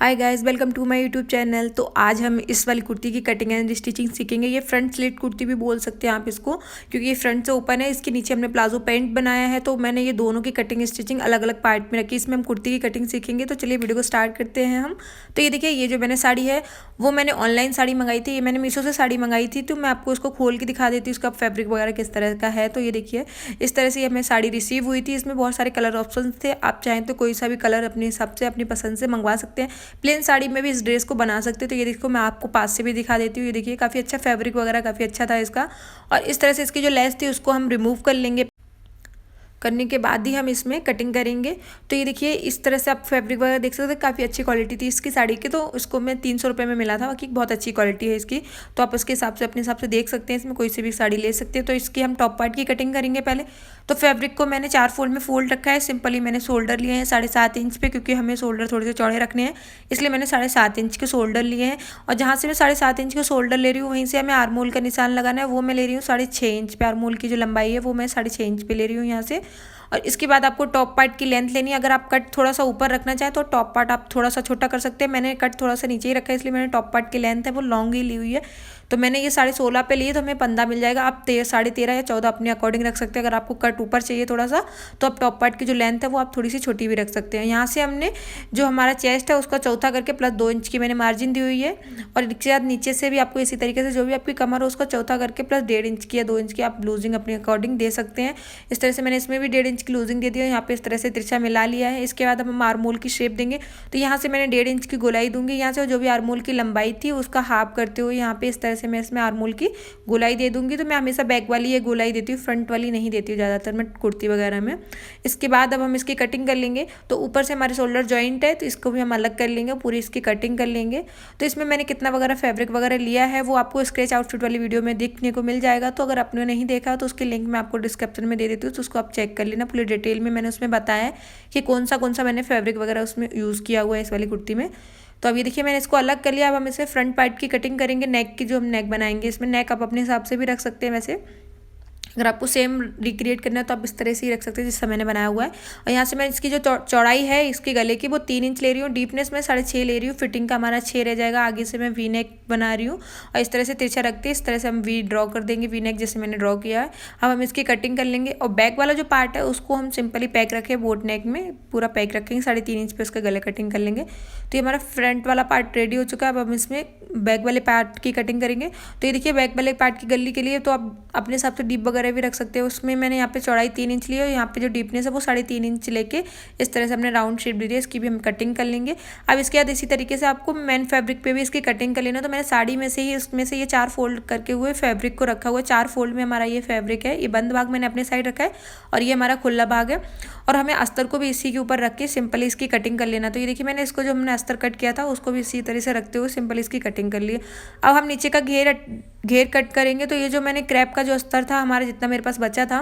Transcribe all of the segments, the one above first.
Hi guys, welcome to my YouTube channel. तो आज हम इस वाली कुर्ती की कटिंग एंड स्टिचिंग सीखेंगे। ये फ्रंट स्लिट कुर्ती भी बोल सकते हैं आप इसको, क्योंकि ये फ्रंट से ओपन है। इसके नीचे हमने प्लाजो पैंट बनाया है, तो मैंने ये दोनों की कटिंग स्टिचिंग अलग अलग पार्ट में रखी। इसमें हम कुर्ती की कटिंग सीखेंगे। तो चलिए वीडियो को स्टार्ट करते हैं हम। तो ये देखिए, ये जो मैंने साड़ी है वो मैंने ऑनलाइन साड़ी मंगाई थी। ये मैंने मीशो से साड़ी मंगाई थी, तो मैं आपको इसको खोल के दिखा देती हूँ इसका फैब्रिक वगैरह किस तरह का है। तो ये देखिए, इस तरह से हमें साड़ी रिसीव हुई थी। इसमें बहुत सारे कलर ऑप्शन थे, आप चाहें तो कोई सा भी कलर अपने हिसाब से अपनी पसंद से मंगवा सकते हैं। प्लेन साड़ी में भी इस ड्रेस को बना सकते हैं। तो ये देखो, मैं आपको पास से भी दिखा देती हूँ। ये देखिए, काफ़ी अच्छा फैब्रिक वगैरह काफ़ी अच्छा था इसका। और इस तरह से इसकी जो लेस थी उसको हम रिमूव कर लेंगे। करने के बाद ही हम इसमें कटिंग करेंगे। तो ये देखिए, इस तरह से आप फैब्रिक वगैरह देख सकते हैं। काफ़ी अच्छी क्वालिटी थी इसकी साड़ी की, तो इसको मैं 300 रुपये में मिला था। बाकी बहुत अच्छी क्वालिटी है इसकी, तो आप उसके हिसाब से अपने हिसाब से देख सकते हैं। इसमें कोई सी भी साड़ी ले सकते हैं। तो इसकी हम टॉप पार्ट की कटिंग करेंगे पहले। तो फैब्रिक को मैंने 4 फोल्ड में फोल्ड रखा है। सिंपली मैंने शोल्डर लिए हैं 7.5 इंच पे, क्योंकि हमें शोल्डर थोड़े से चौड़े रखने हैं, इसलिए मैंने 7.5 इंच के शोल्डर लिए हैं। और जहाँ से मैं 7.5 इंच के शोल्डर ले रही हूँ, वहीं से हमें आर्मोल का निशान लगाना है। वो मैं ले रही हूँ 6.5 इंच पे। आर्मोल की जो लंबाई है वो मैं 6.5 इंच पे ले रही हूँ यहाँ से। और इसके बाद आपको टॉप पार्ट की लेंथ लेनी है। अगर आप कट थोड़ा सा ऊपर रखना चाहें तो टॉप पार्ट आप थोड़ा सा छोटा कर सकते हैं। मैंने कट थोड़ा सा नीचे ही रखा है, इसलिए मैंने टॉप पार्ट की लेंथ है वो लॉन्ग ही ली हुई है। तो मैंने ये 16.5 पे लिए, तो हमें 15 मिल जाएगा। आप 13.5 या 14 अपने अकॉर्डिंग रख सकते हैं। अगर आपको कट ऊपर चाहिए थोड़ा सा, तो आप टॉप पार्ट की जो लेंथ है वो आप थोड़ी सी छोटी भी रख सकते हैं। यहाँ से हमने जो हमारा चेस्ट है उसका चौथा करके प्लस 2 इंच की मैंने मार्जिन दी हुई है। और इसके बाद नीचे से भी आपको इसी तरीके से जो भी आपकी कमर हो उसका चौथा करके प्लस 1.5 इंच की या 2 इंच की आप लूजिंग अपने अकॉर्डिंग दे सकते हैं। इस तरह से मैंने इसमें भी 1.5 इंच की लूजिंग दे दी है। यहाँ पे इस तरह से तिरछा मिला लिया है। इसके बाद हम आर्मोल की शेप देंगे। तो यहाँ से मैंने 1.5 इंच की गोलाई दूंगी। यहाँ से जो भी आर्मोल की लंबाई थी उसका हाफ करते हुए यहाँ पे इस तरह से मैं इसमें आर्मोल की गोलाई दे दूंगी। तो मैं हमेशा बैक वाली ये गोलाई देती हूँ, फ्रंट वाली नहीं देती हूँ ज़्यादातर मैं कुर्ती वगैरह में। इसके बाद अब हम इसकी कटिंग कर लेंगे। तो ऊपर से हमारे शोल्डर जॉइंट है, तो इसको भी हम अलग कर लेंगे, पूरी इसकी कटिंग कर लेंगे। तो इसमें मैंने कितना वगैरह फैब्रिक वगैरह लिया है वो आपको स्क्रैच आउटफिट वाली वीडियो में देखने को मिल जाएगा। तो अगर आपने नहीं देखा तो उसकी लिंक मैं आपको डिस्क्रिप्शन में दे देती हूँ, तो उसको आप चेक कर लेना। पूरी डिटेल में मैंने उसमें बताया है कि कौन सा मैंने फैब्रिक वगैरह उसमें यूज़ किया हुआ है इस वाली कुर्ती में। तो अब ये देखिए, मैंने इसको अलग कर लिया। अब हम इसे फ्रंट पार्ट की कटिंग करेंगे। नेक की जो हम नेक बनाएंगे, इसमें नेक आप अपने हिसाब से भी रख सकते हैं। वैसे अगर आपको सेम रिक्रिएट करना है तो आप इस तरह से ही रख सकते हैं जिससे मैंने बनाया हुआ है। और यहाँ से मैं इसकी जो चौड़ाई है इसके गले की वो 3 इंच ले रही हूँ। डीपनेस में 6.5 ले रही हूँ। फिटिंग का हमारा 6 रह जाएगा। आगे से मैं वी नेक बना रही हूँ और इस तरह से तिरछा रखते हैं। इस तरह से हम वी ड्रॉ कर देंगे, वी नेक जैसे मैंने ड्रॉ किया है। अब हम इसकी कटिंग कर लेंगे। और बैक वाला जो पार्ट है उसको हम सिंपली पैक रखें, बोट नेक में पूरा पैक रखेंगे। 3.5 इंच पे उसका गले कटिंग कर लेंगे। तो ये हमारा फ्रंट वाला पार्ट रेडी हो चुका है। अब हम इसमें बैक वाले पार्ट की कटिंग करेंगे। तो ये देखिए, बैक वाले पार्ट की गली के लिए तो आप अपने हिसाब से डीप वगैरह भी रख सकते हो। उसमें मैंने यहाँ पे चौड़ाई 3 इंच ली है और यहाँ पे जो डीपनेस है वो 3.5 इंच लेके इस तरह से हमने राउंड शेप दी है। इसकी भी हम कटिंग कर लेंगे। अब इसके बाद इसी तरीके से आपको मेन फैब्रिक पे भी इसकी कटिंग कर लेना। तो मैंने साड़ी में से ही इसमें से ये 4 फोल्ड करके हुए फैब्रिक को रखा हुआ है। 4 फोल्ड में हमारा ये फैब्रिक है। ये बंद भाग मैंने अपने साइड रखा है और ये हमारा खुला भाग है। और हमें अस्तर को भी इसी के ऊपर रख के सिंपली इसकी कटिंग कर लेना। तो ये देखिए, मैंने इसको जो हमने अस्तर कट किया था उसको भी इसी तरह से रखते हुए सिंपल इसकी कटिंग कर ली। अब हम नीचे का घेर कट करेंगे। तो ये जो मैंने क्रैप का जो अस्तर था हमारा, जितना मेरे पास बचा था,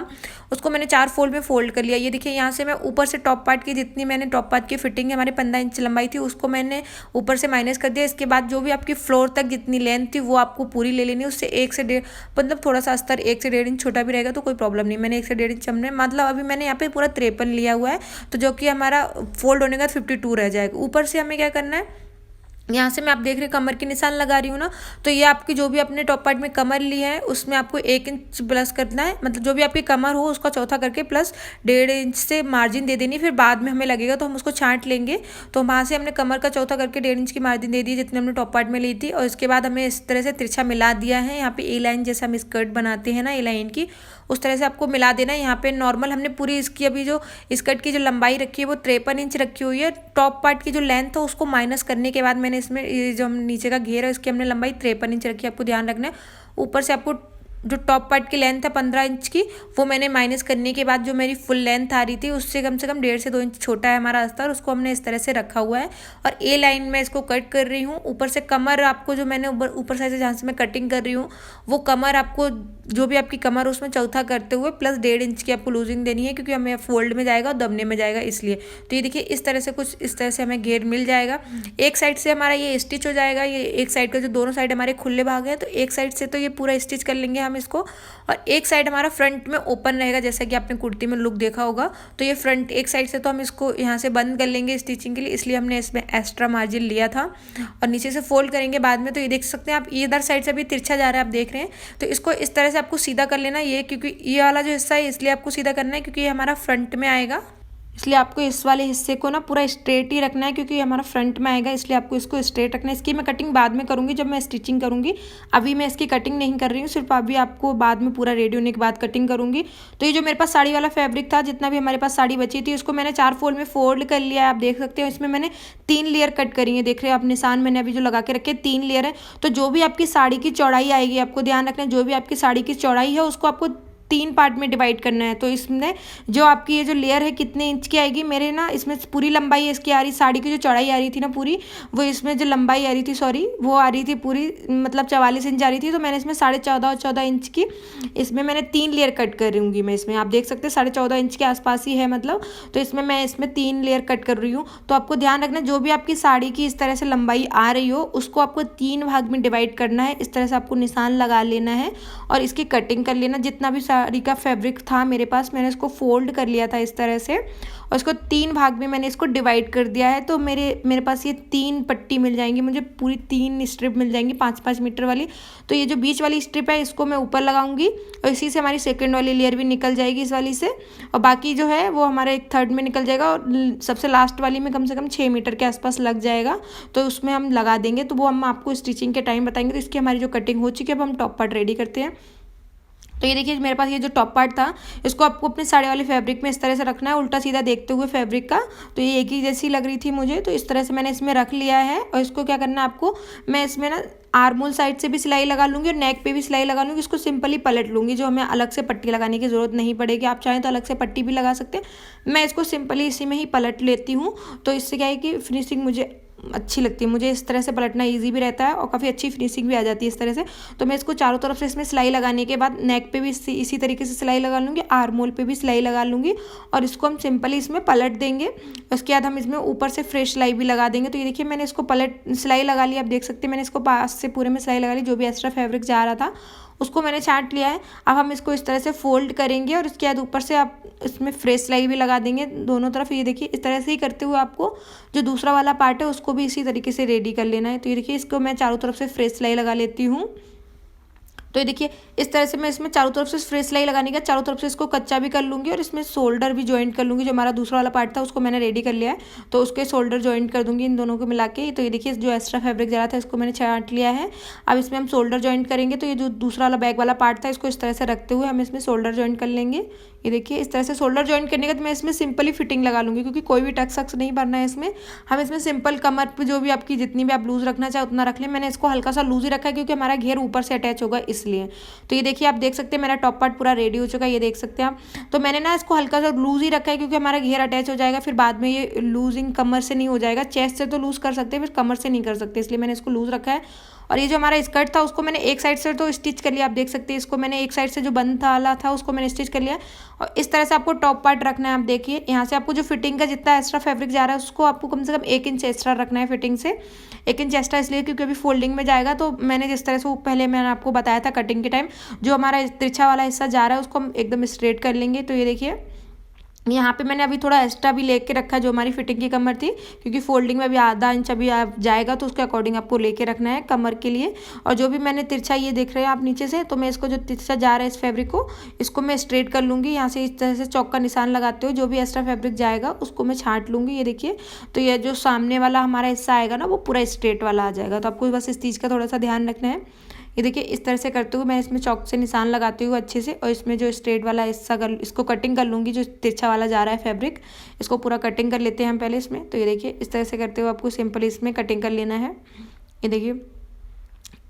उसको मैंने 4 फोल्ड में फोल्ड कर लिया। ये देखिए, यहाँ से मैं ऊपर से टॉप पार्ट की जितनी मैंने टॉप पार्ट की फिटिंग है हमारी 15 इंच लंबाई थी, उसको मैंने ऊपर से माइनस कर दिया। इसके बाद जो भी आपकी फ्लोर तक जितनी लेंथ थी वो आपको पूरी ले लेनी है। उससे 1 से 1.5 मतलब थोड़ा सा अस्तर 1 से 1.5 इंच छोटा भी रहेगा तो कोई प्रॉब्लम नहीं। मैंने 1 से 1.5 इंच हमने मतलब अभी मैंने यहाँ पे पूरा 53 लिया हुआ है, तो जो कि हमारा फोल्ड होने का 52 रह जाएगा। ऊपर से हमें क्या करना है, यहाँ से मैं आप देख रहे हैं कमर के निशान लगा रही हूँ ना। तो ये आपकी जो भी अपने टॉप पार्ट में कमर ली है उसमें आपको 1 इंच प्लस करना है। मतलब जो भी आपकी कमर हो उसका चौथा करके प्लस 1.5 इंच से मार्जिन दे देनी। फिर बाद में हमें लगेगा तो हम उसको छांट लेंगे। तो वहाँ से हमने कमर का चौथा करके 1.5 इंच की मार्जिन दे दी जितने हमने टॉप पार्ट में ली थी। और इसके बाद हमें इस तरह से तिरछा मिला दिया है। यहाँ पे ए लाइन जैसे हम स्कर्ट बनाते हैं ना, ए लाइन की, उस तरह से आपको मिला देना है। यहाँ पे नॉर्मल हमने पूरी इसकी अभी जो स्कर्ट की जो लंबाई रखी है वो 53 इंच रखी हुई है। टॉप पार्ट की जो लेंथ है उसको माइनस करने के बाद मैंने इसमें जो नीचे का घेर है उसकी हमने लंबाई 53 इंच रखी है। आपको ध्यान रखना है। ऊपर से आपको जो टॉप पार्ट की लेंथ है 15 इंच की, वो मैंने माइनस करने के बाद जो मेरी फुल लेंथ आ रही थी उससे कम से कम 1.5 से 2 इंच छोटा है हमारा अस्तर, उसको हमने इस तरह से रखा हुआ है। और ए लाइन में इसको कट कर रही हूँ। ऊपर से कमर आपको जो मैंने ऊपर साइड से जहाँ से मैं कटिंग कर रही हूँ वो कमर आपको जो भी आपकी कमर उसमें चौथा करते हुए प्लस 1.5 इंच की आपको लूजिंग देनी है, क्योंकि हमें फोल्ड में जाएगा और दबने में जाएगा इसलिए। तो ये देखिए, इस तरह से कुछ इस तरह से हमें घेर मिल जाएगा। एक साइड से हमारा ये स्टिच हो जाएगा। ये एक साइड का जो दोनों साइड हमारे खुले भाग है, तो एक साइड से तो ये पूरा स्टिच कर लेंगे हम हम इसको। और एक साइड हमारा फ्रंट में ओपन रहेगा, जैसा कि आपने कुर्ती में लुक देखा होगा। तो ये फ्रंट एक साइड से तो हम इसको यहाँ से बंद कर लेंगे स्टिचिंग के लिए, इसलिए हमने इसमें एक्स्ट्रा मार्जिन लिया था। और नीचे से फोल्ड करेंगे बाद में। तो ये देख सकते हैं आप, इधर साइड से भी तिरछा जा रहा है, आप देख रहे हैं। तो इसको इस तरह से आपको सीधा कर लेना, ये क्योंकि ये वाला जो हिस्सा है इसलिए आपको सीधा करना है क्योंकि ये हमारा फ्रंट में आएगा, इसलिए आपको इस वाले हिस्से को ना पूरा स्ट्रेट ही रखना है क्योंकि हमारा फ्रंट में आएगा, इसलिए आपको इसको स्ट्रेट रखना है। इसकी मैं कटिंग बाद में करूँगी जब मैं स्टिचिंग करूँगी, अभी मैं इसकी कटिंग नहीं कर रही हूँ, सिर्फ अभी आपको बाद में पूरा रेडी होने के बाद कटिंग करूँगी। तो ये जो मेरे पास साड़ी वाला फैब्रिक था, जितना भी हमारे पास साड़ी बची थी, उसको मैंने 4 फोल्ड में फोल्ड कर लिया है। आप देख सकते हो इसमें मैंने 3 लेयर कट करी है, देख रहे हैं आप निशान मैंने अभी जो लगा के रखे 3 लेयर है। तो जो भी आपकी साड़ी की चौड़ाई आएगी, आपको ध्यान रखना है, जो भी आपकी साड़ी की चौड़ाई है उसको आपको 3 पार्ट में डिवाइड करना है। तो इसमें जो आपकी ये जो लेयर है कितने इंच की आएगी, मेरे ना इसमें पूरी लंबाई इसकी आ रही, साड़ी की जो चौड़ाई आ रही थी ना पूरी, वो इसमें जो लंबाई आ रही थी, सॉरी, वो आ रही थी पूरी, मतलब 44 इंच आ रही थी। तो मैंने इसमें 14.5 और 14 इंच की, इसमें मैंने 3 लेयर कट करूँगी मैं इसमें। आप देख सकते हैं 14.5 इंच के आसपास ही है मतलब। तो इसमें मैं इसमें 3 लेयर कट कर रही हूँ। तो आपको ध्यान रखना, जो भी आपकी साड़ी की इस तरह से लंबाई आ रही हो उसको आपको 3 भाग में डिवाइड करना है। इस तरह से आपको निशान लगा लेना है और इसकी कटिंग कर लेना। जितना भी साड़ी का फैब्रिक था मेरे पास, मैंने इसको फोल्ड कर लिया था इस तरह से और इसको 3 भाग में मैंने इसको डिवाइड कर दिया है। तो मेरे पास ये 3 पट्टी मिल जाएंगी, मुझे पूरी 3 स्ट्रिप मिल जाएंगी 5-5 मीटर वाली। तो ये जो बीच वाली स्ट्रिप है इसको मैं ऊपर लगाऊंगी और इसी से हमारी सेकंड वाली लेयर भी निकल जाएगी इस वाली से, और बाकी जो है वो हमारा एक थर्ड में निकल जाएगा और सबसे लास्ट वाली में कम से कम 6 मीटर के आसपास लग जाएगा। तो उसमें हम लगा देंगे, तो वो हम आपको स्टिचिंग के टाइम बताएंगे। तो इसकी हमारी जो कटिंग हो चुकी है, अब हम टॉप पार्ट रेडी करते हैं। तो ये देखिए मेरे पास ये जो टॉप पार्ट था, इसको आपको अपने साड़ी वाले फैब्रिक में इस तरह से रखना है, उल्टा सीधा देखते हुए फैब्रिक का। तो ये एक ही जैसी लग रही थी मुझे, तो इस तरह से मैंने इसमें रख लिया है। और इसको क्या करना है आपको, मैं इसमें ना आर्मोल साइड से भी सिलाई लगा लूँगी और नेक पे भी सिलाई लगा लूँगी। इसको सिंपली पलट लूँगी, जो हमें अलग से पट्टी लगाने की ज़रूरत नहीं पड़ेगी। आप चाहें तो अलग से पट्टी भी लगा सकते हैं, मैं इसको सिंपली इसी में ही पलट लेती हूँ। तो इससे क्या है कि फिनिशिंग मुझे अच्छी लगती है, मुझे इस तरह से पलटना इजी भी रहता है और काफ़ी अच्छी फिनिशिंग भी आ जाती है इस तरह से। तो मैं इसको चारों तरफ से इसमें सिलाई लगाने के बाद नेक पे भी इसी तरीके से सिलाई लगा लूँगी, आर्मोल पे भी सिलाई लगा लूँगी और इसको हम सिंपली इसमें पलट देंगे। उसके बाद हम इसमें ऊपर से फ्रेश सिलाई भी लगा देंगे। तो ये देखिए मैंने इसको सिलाई लगा ली, आप देख सकते हैं मैंने इसको पास से पूरे में सिलाई लगा ली, जो भी एक्स्ट्रा फैब्रिक जा रहा था उसको मैंने छांट लिया है। अब हम इसको इस तरह से फोल्ड करेंगे और उसके बाद ऊपर से आप इसमें फ्रेश सिलाई भी लगा देंगे दोनों तरफ। ये देखिए इस तरह से ही करते हुए आपको जो दूसरा वाला पार्ट है उसको भी इसी तरीके से रेडी कर लेना है। तो ये देखिए इसको मैं चारों तरफ से फ्रेश सिलाई लगा लेती हूँ। तो ये देखिए इस तरह से मैं इसमें चारों तरफ से फ्रेश सिलाई लगाने का चारों तरफ से इसको कच्चा भी कर लूँगी और इसमें शोल्डर भी जॉइंट कर लूँगी। जो हमारा दूसरा वाला पार्ट था उसको मैंने रेडी कर लिया है, तो उसके शोल्डर जॉइंट कर दूँगी इन दोनों को मिला के। तो ये देखिए जो एक्स्ट्रा फैब्रिक जा रहा था इसको मैंने छांट लिया है। अब इसमें हम शोल्डर जॉइंट करेंगे। तो ये जो दूसरा वाला बैक वाला पार्ट था इसको इस तरह से रखते हुए हम इसमें शोल्डर जॉइंट कर लेंगे। ये देखिए इस तरह से शोल्डर जॉइंट करने के बाद मैं इसमें सिंपली फिटिंग लगा लूँगी, क्योंकि कोई भी टक्स वक्स नहीं भरना है इसमें। हम इसमें सिंपल कमर पे जो भी आपकी जितनी भी आप लूज़ रखना चाहे उतना रख लें। मैंने इसको हल्का सा लूज़ ही रखा है क्योंकि हमारा घेर ऊपर से अटैच होगा इसलिए। तो ये देखिए आप देख सकते हैं मेरा टॉप पार्ट पूरा रेडी हो चुका है, ये देख सकते हैं आप। तो मैंने ना इसको हल्का सा लूज़ ही रखा है क्योंकि हमारा घेर अटैच हो जाएगा, फिर बाद में ये लूजिंग कमर से नहीं हो जाएगा। चेस्ट से तो लूज़ कर सकते हैं, फिर कमर से नहीं कर सकते, इसलिए मैंने इसको लूज़ रखा है। और ये जो हमारा स्कर्ट था उसको मैंने एक साइड से तो स्टिच कर लिया, आप देख सकते हैं इसको मैंने एक साइड से जो बंद वाला था उसको मैंने स्टिच कर लिया। और इस तरह से आपको टॉप पार्ट रखना है। आप देखिए यहाँ से आपको जो फिटिंग का जितना एक्स्ट्रा फैब्रिक जा रहा है उसको आपको कम से कम 1 इंच एक्स्ट्रा रखना है फिटिंग से। 1 इंच एक्स्ट्रा इसलिए क्योंकि अभी फोल्डिंग में जाएगा। तो मैंने जिस तरह से पहले मैंने आपको बताया था कटिंग के टाइम, जो हमारा तिरछा वाला हिस्सा जा रहा है उसको हम एकदम स्ट्रेट कर लेंगे। तो ये देखिए यहाँ पे मैंने अभी थोड़ा एक्स्ट्रा भी लेके रखा है जो हमारी फिटिंग की कमर थी, क्योंकि फोल्डिंग में अभी आधा इंच अभी जाएगा, तो उसके अकॉर्डिंग आपको लेके रखना है कमर के लिए। और जो भी मैंने तिरछा ये देख रहे हैं आप नीचे से, तो मैं इसको जो तिरछा जा रहा है इस फैब्रिक को, इसको मैं स्ट्रेट कर लूँगी। यहाँ से इस तरह से चौक का निशान लगाते हुए जो भी एक्स्ट्रा फैब्रिक जाएगा उसको मैं छांट लूँगी। ये देखिए तो ये जो सामने वाला हमारा हिस्सा आएगा ना वो पूरा स्ट्रेट वाला आ जाएगा। तो आपको बस इस चीज़ का थोड़ा सा ध्यान रखना है। ये देखिए इस तरह से करते हुए मैं इसमें चौक से निशान लगाती हूँ अच्छे से, और इसमें जो स्ट्रेट वाला हिस्सा इसको कटिंग कर लूँगी। जो तिरछा वाला जा रहा है फैब्रिक इसको पूरा कटिंग कर लेते हैं हम पहले इसमें। तो ये देखिए इस तरह से करते हुए आपको सिंपल इसमें कटिंग कर लेना है। ये देखिए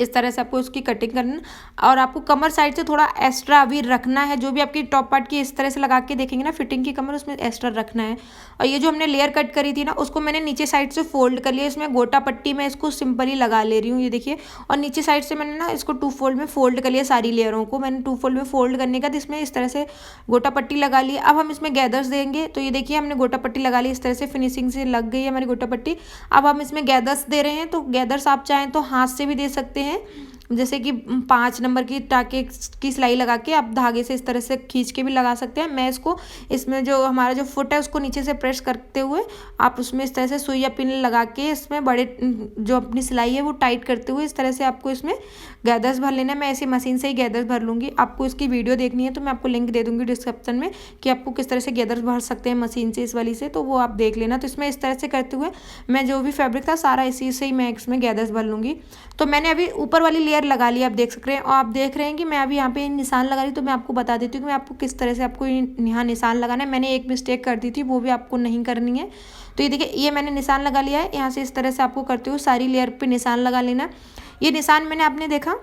इस तरह से आपको उसकी कटिंग करना, और आपको कमर साइड से थोड़ा एक्स्ट्रा अभी रखना है। जो भी आपकी टॉप पार्ट की इस तरह से लगा के देखेंगे ना फिटिंग की कमर, उसमें एक्स्ट्रा रखना है। और ये जो हमने लेयर कट करी थी ना उसको मैंने नीचे साइड से फोल्ड कर लिया। इसमें गोटा पट्टी मैं इसको सिंपली लगा ले रही हूँ, ये देखिए। और नीचे साइड से मैंने ना इसको 2 फोल्ड में फोल्ड कर लिया, सारी लेयरों को मैंने 2 फोल्ड में फोल्ड करने का इसमें इस तरह से गोटा पट्टी लगा ली। अब हम इसमें गैदर्स देंगे। तो ये देखिए हमने गोटा पट्टी लगा ली, इस तरह से फिनिशिंग से लग गई है हमारी गोटा पट्टी। अब हम इसमें गैदर्स दे रहे हैं। तो गैदर्स आप चाहें तो हाथ से भी दे सकते हैं, जैसे कि 5 नंबर की टाके की सिलाई लगा के आप धागे से इस तरह से खींच के भी लगा सकते हैं। मैं इसको इसमें जो हमारा जो फुट है उसको नीचे से प्रेस करते हुए आप उसमें इस तरह से सुई या पिन लगा के इसमें बड़े जो अपनी सिलाई है वो टाइट करते हुए इस तरह से आपको इसमें गैदर्स भर लेना है। मैं ऐसी मशीन से ही गैदर्स भर लूँगी। आपको इसकी वीडियो देखनी है तो मैं आपको लिंक दे दूँगी डिस्क्रिप्शन में कि आपको किस तरह से गैदर्स भर सकते हैं मशीन से, इस वाली से, तो वो आप देख लेना। तो इसमें इस तरह से करते हुए मैं जो भी फैब्रिक था सारा इसी से ही मैं इसमें गैदर्स भर लूँगी। तो मैंने अभी ऊपर वाली लेयर लगा ली, आप देख सक रहे हैं। और आप देख रहे हैं कि मैं अभी यहाँ पे निशान लगा रही, तो मैं आपको बता देती हूँ कि मैं आपको किस तरह से आपको यहाँ निशान लगाना है। मैंने एक मिस्टेक कर दी थी, वो भी आपको नहीं करनी है। तो ये देखिए, ये मैंने निशान लगा लिया है। यहाँ से इस तरह से आपको करते हुए सारी लेयर पे निशान लगा लेना। ये निशान मैंने आपने देखा।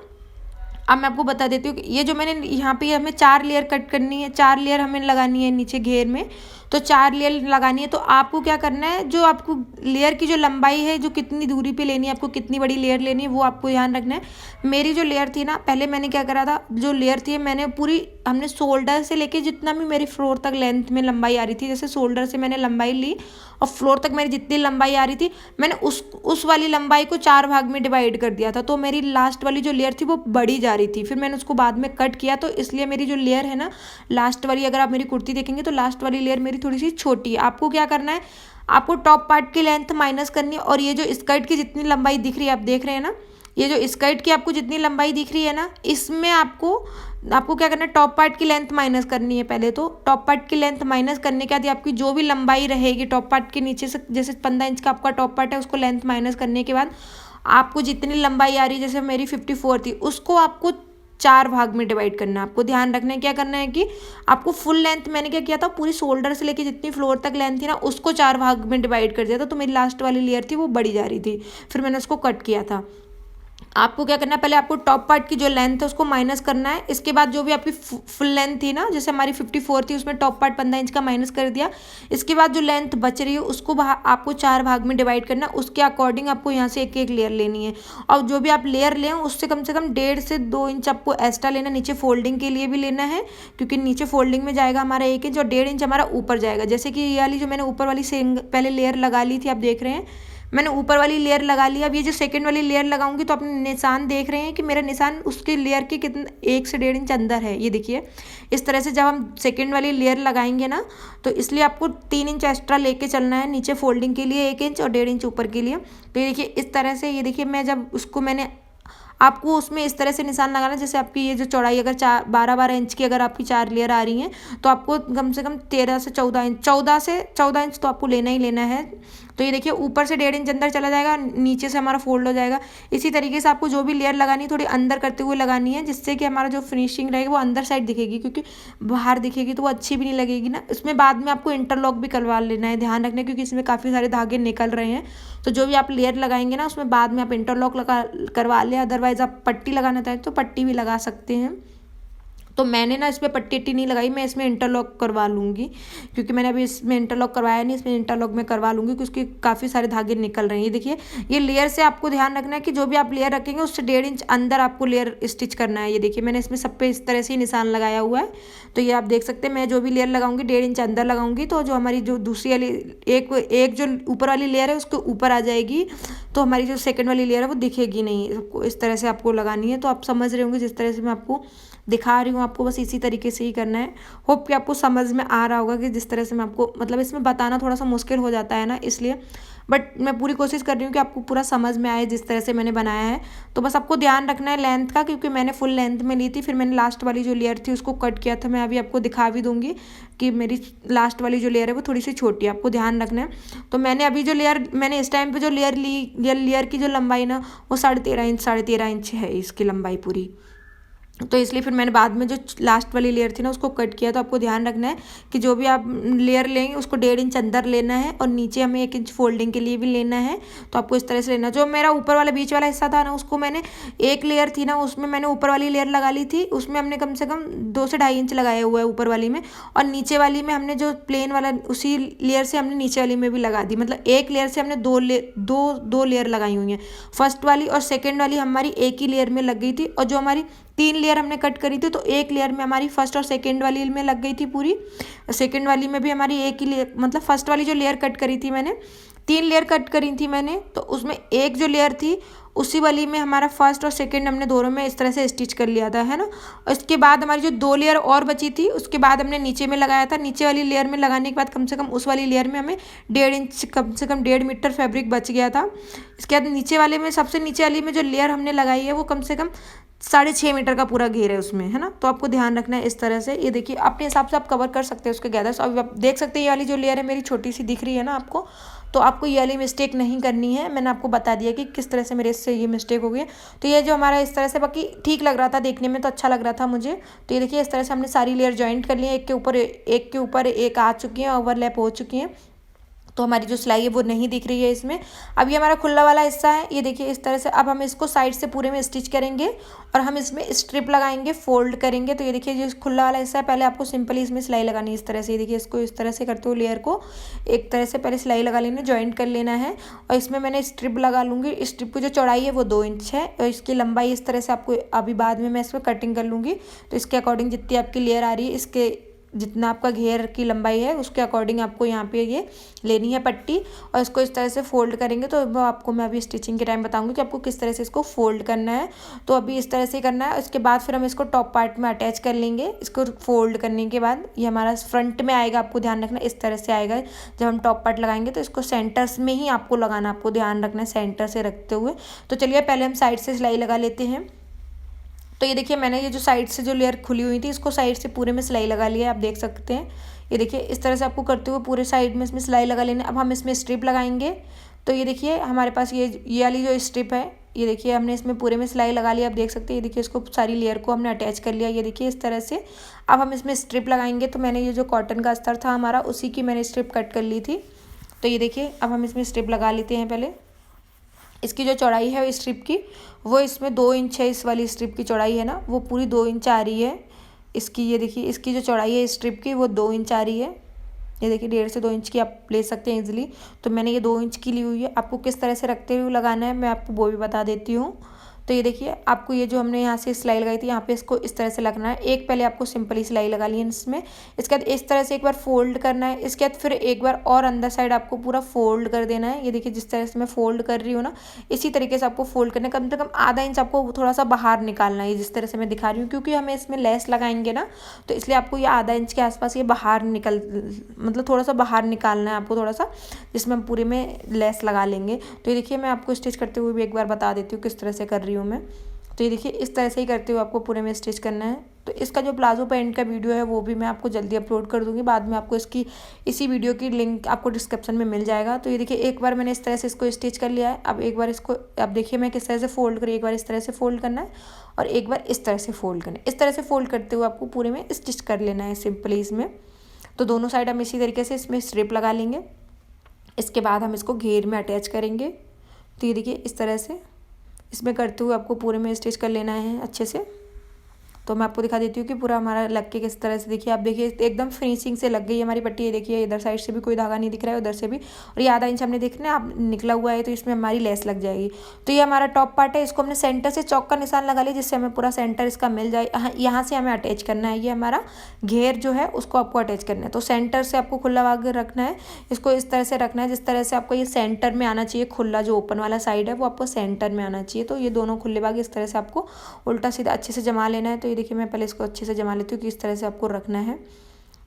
अब मैं आपको बता देती हूँ कि ये जो मैंने यहाँ पे हमें 4 लेयर कट करनी है, 4 लेयर हमें लगानी है नीचे घेर में। तो 4 लेयर लगानी है। तो आपको क्या करना है, जो आपको लेयर की जो लंबाई है, जो कितनी दूरी पे लेनी है, आपको कितनी बड़ी लेयर लेनी है, वो आपको ध्यान रखना है। मेरी जो लेयर थी ना, पहले मैंने क्या करा था, जो लेयर थी मैंने पूरी, हमने शोल्डर से लेके जितना भी मेरी फ्लोर तक लेंथ में लंबाई आ रही थी, जैसे शोल्डर से मैंने लंबाई ली और फ्लोर तक मेरी जितनी लंबाई आ रही थी, मैंने उस वाली लंबाई को 4 भाग में डिवाइड कर दिया था। तो मेरी लास्ट वाली जो लेयर थी वो बढ़ी जा रही थी। फिर मैंने उसको बाद में कट किया, तो इसलिए मेरी जो लेयर है ना लास्ट वाली, अगर आप मेरी कुर्ती देखेंगे तो लास्ट वाली लेयर मेरी थोड़ी सी छोटी है। आपको क्या करना है, आपको टॉप पार्ट की लेंथ माइनस करनी है। और ये जो स्कर्ट की जितनी लंबाई दिख रही है, आप देख रहे हैं ना, ये जो स्कर्ट की आपको जितनी लंबाई दिख रही है ना, इसमें आपको क्या करना है, टॉप पार्ट की लेंथ माइनस करनी है। पहले तो टॉप पार्ट की लेंथ माइनस करने के बाद आपकी जो भी लंबाई रहेगी टॉप पार्ट के नीचे से, जैसे 15 इंच का आपका टॉप पार्ट है, उसको लेंथ माइनस करने के बाद आपको जितनी लंबाई आ रही है, जैसे मेरी 54 थी, उसको आपको 4 भाग में डिवाइड करना है। आपको ध्यान रखना है, क्या करना है कि आपको फुल लेंथ, मैंने क्या किया था, पूरी शोल्डर से लेके जितनी फ्लोर तक लेंथ थी ना, उसको 4 भाग में डिवाइड कर दिया था। तो मेरी लास्ट वाली लेयर थी वो बढ़ी जा रही थी, फिर मैंने उसको कट किया था। आपको क्या करना है, पहले आपको टॉप पार्ट की जो लेंथ है उसको माइनस करना है। इसके बाद जो भी आपकी फुल लेंथ थी ना, जैसे हमारी 54 थी, उसमें टॉप पार्ट 15 इंच का माइनस कर दिया। इसके बाद जो लेंथ बच रही है उसको आपको 4 भाग में डिवाइड करना है। उसके अकॉर्डिंग आपको यहाँ से एक एक लेयर लेनी है। और जो भी आप लेयर लें उससे कम से कम 1.5 से 2 इंच आपको एक्स्ट्रा लेना, नीचे फोल्डिंग के लिए भी लेना है, क्योंकि नीचे फोल्डिंग में जाएगा हमारा 1 इंच और 1.5 इंच हमारा ऊपर जाएगा। जैसे कि ये वाली जो मैंने ऊपर वाली पहले लेयर लगा ली थी, आप देख रहे हैं, मैंने ऊपर वाली लेयर लगा ली। अब ये जो सेकंड वाली लेयर लगाऊंगी तो अपने निशान देख रहे हैं कि मेरा निशान उसके लेयर के कितना 1 से 1.5 इंच अंदर है। ये देखिए, इस तरह से जब हम सेकंड वाली लेयर लगाएंगे ना, तो इसलिए आपको 3 इंच एक्स्ट्रा लेके चलना है, नीचे फोल्डिंग के लिए 1 इंच और 1.5 इंच ऊपर के लिए। तो ये देखिए इस तरह से, ये देखिए मैं जब उसको मैंने आपको उसमें इस तरह से निशान लगाना, जैसे आपकी ये जो चौड़ाई अगर 12 इंच की अगर आपकी 4 लेयर आ रही हैं, तो आपको कम से कम 13 से 14 इंच, 14 इंच तो आपको लेना ही लेना है। तो ये देखिए ऊपर से 1.5 इंच अंदर चला जाएगा, नीचे से हमारा फोल्ड हो जाएगा। इसी तरीके से आपको जो भी लेयर लगानी है थोड़ी अंदर करते हुए लगानी है, जिससे कि हमारा जो फिनिशिंग रहेगी वो अंदर साइड दिखेगी, क्योंकि बाहर दिखेगी तो वो अच्छी भी नहीं लगेगी ना। इसमें बाद में आपको इंटरलॉक भी करवा लेना है, ध्यान रखना, क्योंकि इसमें काफ़ी सारे धागे निकल रहे हैं। तो जो भी आप लेयर लगाएंगे ना, उसमें बाद में आप इंटरलॉक करवा लें, अदरवाइज आप पट्टी लगाना चाहें तो पट्टी भी लगा सकते हैं। तो मैंने ना इसमें पट्टी नहीं लगाई, मैं इसमें इंटरलॉक करवा लूँगी, क्योंकि मैंने अभी इसमें इंटरलॉक करवाया नहीं, इसमें इंटरलॉक में करवा लूँगी, क्योंकि उसके काफ़ी सारे धागे निकल रहे हैं। ये देखिए, ये लेयर से आपको ध्यान रखना है कि जो भी आप लेयर रखेंगे उससे 1.5 इंच अंदर आपको लेयर स्टिच करना है। ये देखिए मैंने इसमें सब पे इस तरह से ही निशान लगाया हुआ है। तो ये आप देख सकते हैं, मैं जो भी लेयर लगाऊंगी 1.5 इंच अंदर लगाऊंगी, तो जो हमारी जो दूसरी वाली एक जो ऊपर वाली लेयर है उसके ऊपर आ जाएगी, तो हमारी जो सेकंड वाली लेयर है वो दिखेगी नहीं। सबको इस तरह से आपको लगानी है। तो आप समझ रहे होंगे जिस तरह से मैं आपको दिखा रही हूँ, आपको बस इसी तरीके से ही करना है। होप कि आपको समझ में आ रहा होगा कि जिस तरह से मैं आपको, मतलब इसमें बताना थोड़ा सा मुश्किल हो जाता है ना, इसलिए, बट मैं पूरी कोशिश कर रही हूँ कि आपको पूरा समझ में आए जिस तरह से मैंने बनाया है। तो बस आपको ध्यान रखना है लेंथ का, क्योंकि मैंने फुल लेंथ में ली थी, फिर मैंने लास्ट वाली जो लेयर थी उसको कट किया था। मैं अभी आपको दिखा भी दूंगी कि मेरी लास्ट वाली जो लेयर है वो थोड़ी सी छोटी है, आपको ध्यान रखना है। तो मैंने अभी जो लेयर, मैंने इस टाइम पे जो लेयर ली, लेयर की जो लंबाई ना वो 13.5 इंच है इसकी लंबाई पूरी। तो इसलिए फिर मैंने बाद में जो लास्ट वाली लेयर थी ना उसको कट किया। तो आपको ध्यान रखना है कि जो भी आप लेयर लेंगे उसको 1.5 इंच अंदर लेना है, और नीचे हमें 1 इंच फोल्डिंग के लिए भी लेना है। तो आपको इस तरह से लेना। जो मेरा ऊपर वाला बीच वाला हिस्सा था ना, उसको मैंने एक लेयर थी ना, उसमें मैंने ऊपर वाली लेयर लगा ली थी, उसमें हमने कम से कम 2 से 2.5 इंच लगाया हुआ है ऊपर वाली में, और नीचे वाली में हमने जो प्लेन वाला उसी लेयर से हमने नीचे वाली में भी लगा दी। मतलब एक लेयर से हमने दो लेयर लगाई हुई हैं। फर्स्ट वाली और सेकेंड वाली हमारी एक ही लेयर में लग गई थी, और जो हमारी 3 लेयर हमने कट करी थी, तो एक लेयर में हमारी फर्स्ट और सेकंड वाली में लग गई थी पूरी। सेकंड वाली में भी हमारी एक ही लेयर, मतलब फर्स्ट वाली जो लेयर कट करी थी मैंने 3 लेयर कट करी थी मैंने, तो उसमें एक जो लेयर थी उसी वाली में हमारा फर्स्ट और सेकंड हमने दोनों में इस तरह से स्टिच कर लिया था, है ना। और इसके बाद हमारी जो 2 लेयर और बची थी उसके बाद हमने नीचे में लगाया था। नीचे वाली लेयर में लगाने के बाद कम से कम उस वाली लेयर में हमें 1.5 इंच, कम से कम 1.5 मीटर फैब्रिक बच गया था। इसके बाद नीचे वाले में, सबसे नीचे वाली में जो लेयर हमने लगाई है वो कम से कम 6.5 मीटर का पूरा घेर है उसमें, है ना। तो आपको ध्यान रखना है इस तरह से। ये देखिए अपने हिसाब से आप कवर कर सकते हैं उसके गैदर्स। अब आप देख सकते हैं ये वाली जो लेयर है मेरी छोटी सी दिख रही है ना आपको, तो आपको ये वाली मिस्टेक नहीं करनी है। मैंने आपको बता दिया कि किस तरह से मेरे इससे ये मिस्टेक हो गई है। तो ये जो हमारा इस तरह से, बाकी ठीक लग रहा था देखने में, तो अच्छा लग रहा था मुझे। तो ये देखिए इस तरह से हमने सारी लेयर ज्वाइंट कर ली है, एक के ऊपर एक आ चुकी है, ओवरलैप हो चुकी हैं। तो हमारी जो सिलाई है वो नहीं दिख रही है इसमें। अब ये हमारा खुला वाला हिस्सा है, ये देखिए इस तरह से। अब हम इसको साइड से पूरे में स्टिच करेंगे और हम इसमें स्ट्रिप लगाएंगे, फोल्ड करेंगे। तो ये देखिए जो खुला वाला हिस्सा है, पहले आपको सिंपली इसमें सिलाई लगानी है इस तरह से। ये देखिए इसको इस तरह से करते हुए लेयर को एक तरह से पहले सिलाई लगा लेना, ज्वाइंट कर लेना है। और इसमें मैंने स्ट्रिप लगा लूँगी। स्ट्रिप की जो चौड़ाई है वो 2 इंच है और इसकी लंबाई इस तरह से आपको अभी बाद में मैं इसमें कटिंग कर लूँगी। तो इसके अकॉर्डिंग जितनी आपकी लेयर आ रही है, इसके जितना आपका घेर की लंबाई है उसके अकॉर्डिंग आपको यहाँ पे ये लेनी है पट्टी। और इसको इस तरह से फोल्ड करेंगे। तो वो आपको मैं अभी स्टिचिंग के टाइम बताऊंगी कि आपको किस तरह से इसको फोल्ड करना है। तो अभी इस तरह से करना है। इसके बाद फिर हम इसको टॉप पार्ट में अटैच कर लेंगे। इसको फोल्ड करने के बाद ये हमारा फ्रंट में आएगा, आपको ध्यान रखना इस तरह से आएगा। जब हम टॉप पार्ट लगाएंगे तो इसको सेंटर्स में ही आपको लगाना, आपको ध्यान रखना है सेंटर से रखते हुए। तो चलिए पहले हम साइड से सिलाई लगा लेते हैं। तो ये देखिए मैंने ये जो साइड से जो लेयर खुली हुई थी इसको साइड से पूरे में सिलाई लगा लिया है, आप देख सकते हैं। ये देखिए इस तरह से आपको करते हुए पूरे साइड में इसमें सिलाई लगा लेना। अब हम इसमें स्ट्रिप लगाएंगे। तो ये देखिए हमारे पास ये वाली जो स्ट्रिप है, ये देखिए हमने इसमें पूरे में सिलाई लगा लिया, आप देख सकते हैं। ये देखिए इसको सारी लेयर को हमने अटैच कर लिया, ये देखिए इस तरह से। अब हम इसमें स्ट्रिप लगाएंगे। तो मैंने ये जो कॉटन का अस्तर था हमारा, उसी की मैंने स्ट्रिप कट कर ली थी। तो ये देखिए अब हम इसमें स्ट्रिप लगा लेते हैं। पहले इसकी जो चौड़ाई है इस स्ट्रिप की, वो इसमें 2 इंच है। इस वाली स्ट्रिप की चौड़ाई है ना, वो पूरी 2 इंच आ रही है इसकी। ये देखिए इसकी जो चौड़ाई है इस स्ट्रिप की वो 2 इंच आ रही है। ये देखिए 1.5 से 2 इंच की आप ले सकते हैं इजीली। तो मैंने ये 2 इंच की ली हुई है। आपको किस तरह से रखते हुए लगाना है मैं आपको वो भी बता देती हूँ। तो ये देखिए आपको ये जो हमने यहाँ से सिलाई लगाई थी, यहाँ पे इसको इस तरह से लगना है। एक पहले आपको सिंपली सिलाई लगा ली है इसमें। इसके बाद इस तरह से एक बार फोल्ड करना है। इसके बाद फिर एक बार और अंदर साइड आपको पूरा फोल्ड कर देना है। ये देखिए जिस तरह से मैं फोल्ड कर रही हूँ ना, इसी तरीके से आपको फोल्ड करना है। कम से कम आधा इंच आपको थोड़ा सा बाहर निकालना है, जिस तरह से मैं दिखा रही हूँ, क्योंकि हमें इसमें लेस लगाएंगे ना, तो इसलिए आपको ये आधा इंच के आसपास ये बाहर मतलब थोड़ा सा बाहर निकालना है आपको, थोड़ा सा, जिसमें हम पूरे में लेस लगा लेंगे। तो ये देखिए मैं आपको स्टिच करते हुए भी एक बार बता देती हूँ किस तरह से कर रही हूँ मैं। तो ये देखिए इस तरह से ही करते हुए आपको पूरे में स्टिच करना है। तो इसका जो प्लाजो पैंट का वीडियो है वो भी मैं आपको जल्दी अपलोड कर दूंगी। बाद में आपको इसकी इसी वीडियो की लिंक आपको डिस्क्रिप्शन में मिल जाएगा। तो ये देखिए एक बार मैंने इस तरह से इसको स्टिच कर लिया है। अब एक बार इसको अब देखिए मैं किस तरह से फोल्ड करी, एक बार इस तरह से फोल्ड करना है और एक बार इस तरह से फोल्ड करना है। इस तरह से फोल्ड करते हुए आपको पूरे में स्टिच कर लेना है सिंपली इसमें। तो दोनों साइड हम इसी तरीके से इसमें स्ट्रिप लगा लेंगे। इसके बाद हम इसको घेर में अटैच करेंगे। तो ये देखिए इस तरह से इसमें करते हुए आपको पूरे में स्टिच कर लेना है अच्छे से। तो मैं आपको दिखा देती हूँ कि पूरा हमारा लग के किस तरह से, देखिए आप देखिए एकदम फिनिशिंग से लग गई हमारी पट्टी। ये देखिए इधर साइड से भी कोई धागा नहीं दिख रहा है, उधर से भी। और ये आधा इंच हमने देखना आप निकला हुआ है, तो इसमें हमारी लेस लग जाएगी। तो ये हमारा टॉप पार्ट है, इसको हमने सेंटर से चौक का निशान लगा लिया, जिससे हमें पूरा सेंटर इसका मिल जाए। यहाँ से हमें अटैच करना है, ये हमारा घेर जो है उसको आपको अटैच करना है। तो सेंटर से आपको खुला भाग रखना है, इसको इस तरह से रखना है जिस तरह से आपको ये सेंटर में आना चाहिए। खुला जो ओपन वाला साइड है वो आपको सेंटर में आना चाहिए। तो ये दोनों खुले भाग इस तरह से आपको उल्टा सीधा अच्छे से जमा लेना है। तो ये देखिए मैं पहले इसको अच्छे से जमा लेती हूँ कि इस तरह से आपको रखना है।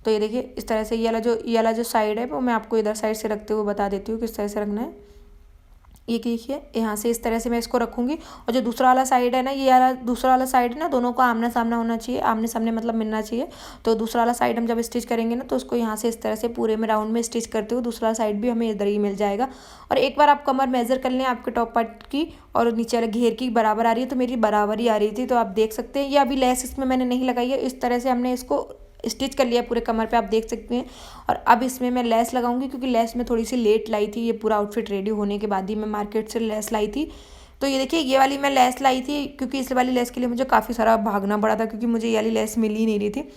तो ये देखिए इस तरह से ये वाला जो साइड है वो मैं आपको इधर साइड से रखते हुए बता देती हूँ किस तरह से रखना है। ये देखिए यहाँ से इस तरह से मैं इसको रखूँगी। और जो दूसरा वाला साइड है ना, ये वाला दूसरा वाला साइड है ना, दोनों का आमना सामना होना चाहिए, आमने सामने मतलब मिलना चाहिए। तो दूसरा वाला साइड हम जब स्टिच करेंगे ना, तो उसको यहाँ से इस तरह से पूरे में राउंड में स्टिच करते हुए दूसरा साइड भी हमें इधर ही मिल जाएगा। और एक बार आप कमर मेजर कर लें आपके टॉप पार्ट की और नीचे वाले घेर की बराबर आ रही है। तो मेरी बराबर ही आ रही थी, तो आप देख सकते हैं। ये अभी लेस इसमें मैंने नहीं लगाई है, इस तरह से हमने इसको स्टिच कर लिया पूरे कमर पे, आप देख सकते हैं। और अब इसमें मैं लेस लगाऊंगी, क्योंकि लेस में थोड़ी सी लेट लाई थी। ये पूरा आउटफिट रेडी होने के बाद ही मैं मार्केट से लेस लाई थी। तो ये देखिए ये वाली मैं लेस लाई थी, क्योंकि इस वाली लेस के लिए मुझे काफ़ी सारा भागना पड़ा था, क्योंकि मुझे ये वाली लेस मिल ही नहीं रही थी।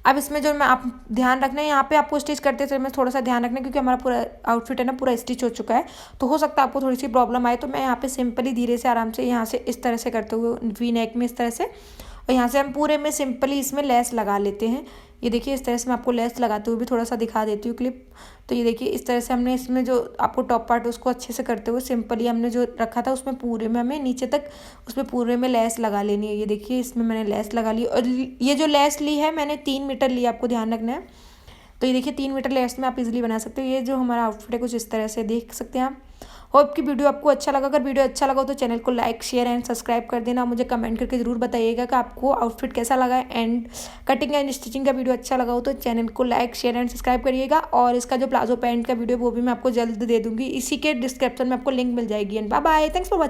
अब इसमें जो मैं आप ध्यान रखना है, यहाँ पे आपको स्टिच करते समय थोड़ा सा ध्यान रखना है, क्योंकि हमारा पूरा आउटफिट है ना पूरा स्टिच हो चुका है। तो हो सकता है आपको थोड़ी सी प्रॉब्लम आए। तो मैं यहाँ पे सिंपली धीरे से आराम से यहाँ से इस तरह से करते हुए वी नेक में इस तरह से, और यहाँ से हम पूरे में सिंपली इसमें लेस लगा लेते हैं। ये देखिए इस तरह से मैं आपको लेस लगाते हुए भी थोड़ा सा दिखा देती हूँ क्लिप। तो ये देखिए इस तरह से हमने इसमें जो आपको टॉप पार्ट उसको अच्छे से करते हुए सिंपली हमने जो रखा था उसमें पूरे में हमें नीचे तक उसमें पूरे में लेस लगा लेनी है। ये देखिए इसमें मैंने लेस लगा ली, और ये जो लेस ली है मैंने 3 मीटर ली, आपको ध्यान रखना है। तो ये देखिए 3 मीटर लेस में आप इजीली बना सकते हो। ये जो हमारा आउटफिट है कुछ इस तरह से देख सकते हैं आप। होप कि वीडियो आपको अच्छा लगा। अगर वीडियो अच्छा लगा तो चैनल को लाइक शेयर एंड सब्सक्राइब कर देना। मुझे कमेंट करके ज़रूर बताइएगा कि आपको आउटफिट कैसा लगा है, एंड कटिंग एंड स्टिचिंग का वीडियो अच्छा लगा हो तो चैनल को लाइक शेयर एंड सब्सक्राइब करिएगा। और इसका जो प्लाजो पैंट का वीडियो वो भी मैं आपको जल्द दे दूँगी, इसी के डिस्क्रिप्शन में आपको लिंक मिल जाएगी। And bye bye, thanks for watching.